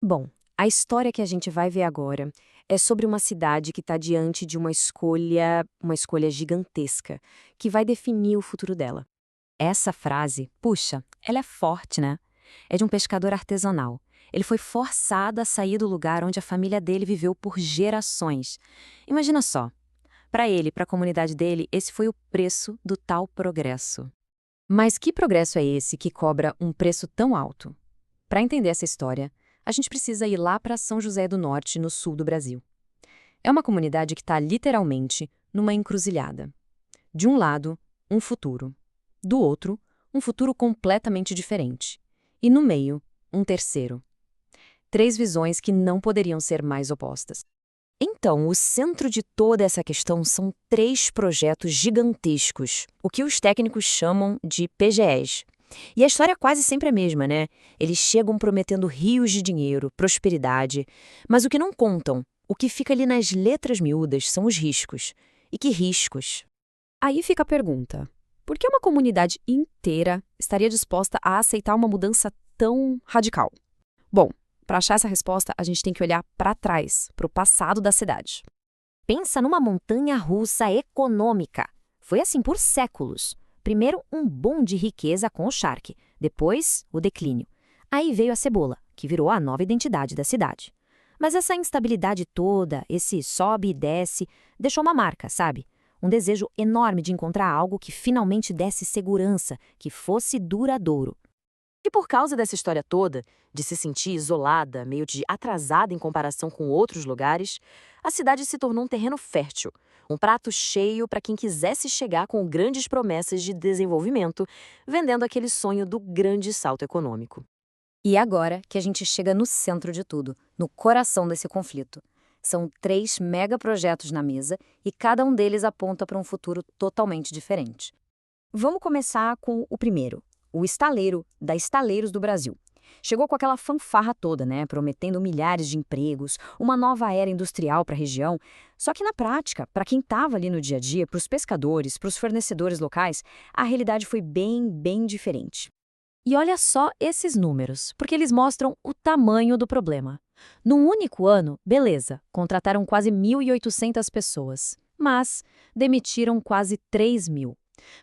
Bom, a história que a gente vai ver agora é sobre uma cidade que está diante de uma escolha gigantesca, que vai definir o futuro dela. Essa frase, puxa, ela é forte, né? É de um pescador artesanal. Ele foi forçado a sair do lugar onde a família dele viveu por gerações. Imagina só, para ele, para a comunidade dele, esse foi o preço do tal progresso. Mas que progresso é esse que cobra um preço tão alto? Para entender essa história, a gente precisa ir lá para São José do Norte, no sul do Brasil. É uma comunidade que está literalmente numa encruzilhada. De um lado, um futuro. Do outro, um futuro completamente diferente. E no meio, um terceiro. Três visões que não poderiam ser mais opostas. Então, o centro de toda essa questão são três projetos gigantescos, o que os técnicos chamam de PGEs. E a história é quase sempre a mesma, né? Eles chegam prometendo rios de dinheiro, prosperidade, mas o que não contam, o que fica ali nas letras miúdas, são os riscos. E que riscos? Aí fica a pergunta: por que uma comunidade inteira estaria disposta a aceitar uma mudança tão radical? Bom, para achar essa resposta, a gente tem que olhar para trás, para o passado da cidade. Pensa numa montanha-russa econômica. Foi assim por séculos. Primeiro, um boom de riqueza com o charque. Depois, o declínio. Aí veio a cebola, que virou a nova identidade da cidade. Mas essa instabilidade toda, esse sobe e desce, deixou uma marca, sabe? Um desejo enorme de encontrar algo que finalmente desse segurança, que fosse duradouro. E por causa dessa história toda, de se sentir isolada, meio de atrasada em comparação com outros lugares, a cidade se tornou um terreno fértil, um prato cheio para quem quisesse chegar com grandes promessas de desenvolvimento, vendendo aquele sonho do grande salto econômico. E agora que a gente chega no centro de tudo, no coração desse conflito. São três megaprojetos na mesa e cada um deles aponta para um futuro totalmente diferente. Vamos começar com o primeiro, o estaleiro da Estaleiros do Brasil. Chegou com aquela fanfarra toda, né, prometendo milhares de empregos, uma nova era industrial para a região. Só que na prática, para quem estava ali no dia a dia, para os pescadores, para os fornecedores locais, a realidade foi bem diferente. E olha só esses números, porque eles mostram o tamanho do problema. Num único ano, beleza, contrataram quase 1.800 pessoas, mas demitiram quase 3.000.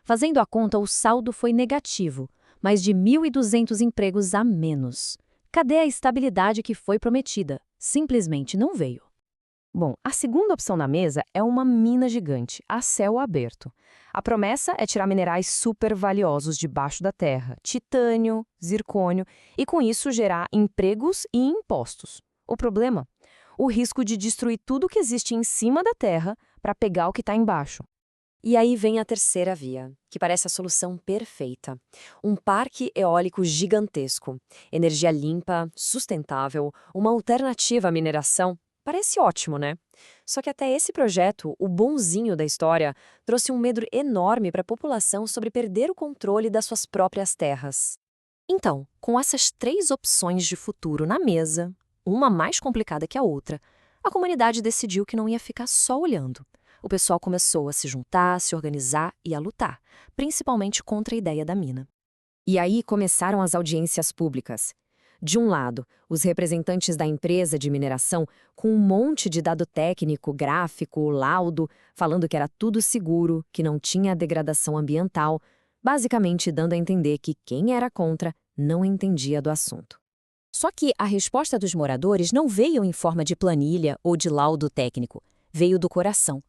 Fazendo a conta, o saldo foi negativo, mais de 1.200 empregos a menos. Cadê a estabilidade que foi prometida? Simplesmente não veio. Bom, a segunda opção na mesa é uma mina gigante, a céu aberto. A promessa é tirar minerais super valiosos debaixo da terra, titânio, zircônio, e com isso gerar empregos e impostos. O problema? O risco de destruir tudo que existe em cima da terra para pegar o que está embaixo. E aí vem a terceira via, que parece a solução perfeita. Um parque eólico gigantesco, energia limpa, sustentável, uma alternativa à mineração. Parece ótimo, né? Só que até esse projeto, o bonzinho da história, trouxe um medo enorme para a população sobre perder o controle das suas próprias terras. Então, com essas três opções de futuro na mesa, uma mais complicada que a outra, a comunidade decidiu que não ia ficar só olhando. O pessoal começou a se juntar, a se organizar e a lutar, principalmente contra a ideia da mina. E aí começaram as audiências públicas. De um lado, os representantes da empresa de mineração, com um monte de dado técnico, gráfico, laudo, falando que era tudo seguro, que não tinha degradação ambiental, basicamente dando a entender que quem era contra não entendia do assunto. Só que a resposta dos moradores não veio em forma de planilha ou de laudo técnico, veio do coração.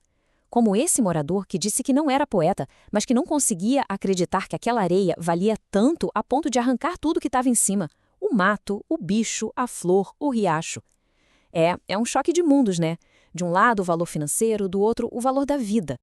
Como esse morador que disse que não era poeta, mas que não conseguia acreditar que aquela areia valia tanto a ponto de arrancar tudo que estava em cima. O mato, o bicho, a flor, o riacho. É um choque de mundos, né? De um lado o valor financeiro, do outro o valor da vida.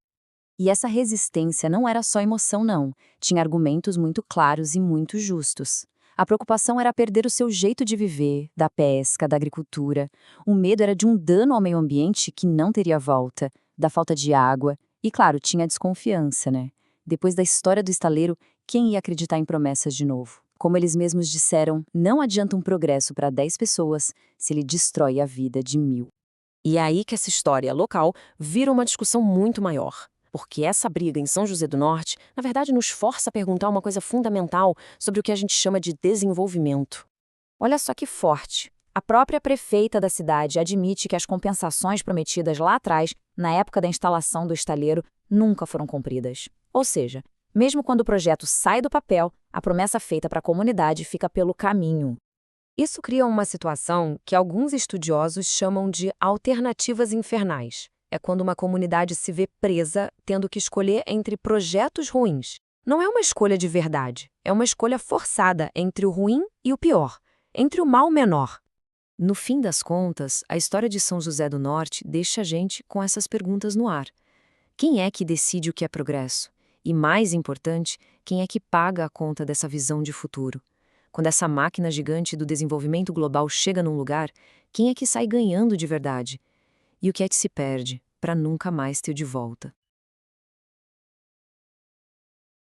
E essa resistência não era só emoção, não. Tinha argumentos muito claros e muito justos. A preocupação era perder o seu jeito de viver, da pesca, da agricultura. O medo era de um dano ao meio ambiente que não teria volta, da falta de água. E, claro, tinha a desconfiança, né? Depois da história do estaleiro, quem ia acreditar em promessas de novo? Como eles mesmos disseram, não adianta um progresso para 10 pessoas se ele destrói a vida de 1.000. E é aí que essa história local vira uma discussão muito maior. Porque essa briga em São José do Norte, na verdade, nos força a perguntar uma coisa fundamental sobre o que a gente chama de desenvolvimento. Olha só que forte. A própria prefeita da cidade admite que as compensações prometidas lá atrás, na época da instalação do estaleiro, nunca foram cumpridas. Ou seja, mesmo quando o projeto sai do papel, a promessa feita para a comunidade fica pelo caminho. Isso cria uma situação que alguns estudiosos chamam de alternativas infernais. É quando uma comunidade se vê presa, tendo que escolher entre projetos ruins. Não é uma escolha de verdade, é uma escolha forçada entre o ruim e o pior, entre o mal menor. No fim das contas, a história de São José do Norte deixa a gente com essas perguntas no ar. Quem é que decide o que é progresso? E, mais importante, quem é que paga a conta dessa visão de futuro? Quando essa máquina gigante do desenvolvimento global chega num lugar, quem é que sai ganhando de verdade? E o que é que se perde para nunca mais ter de volta?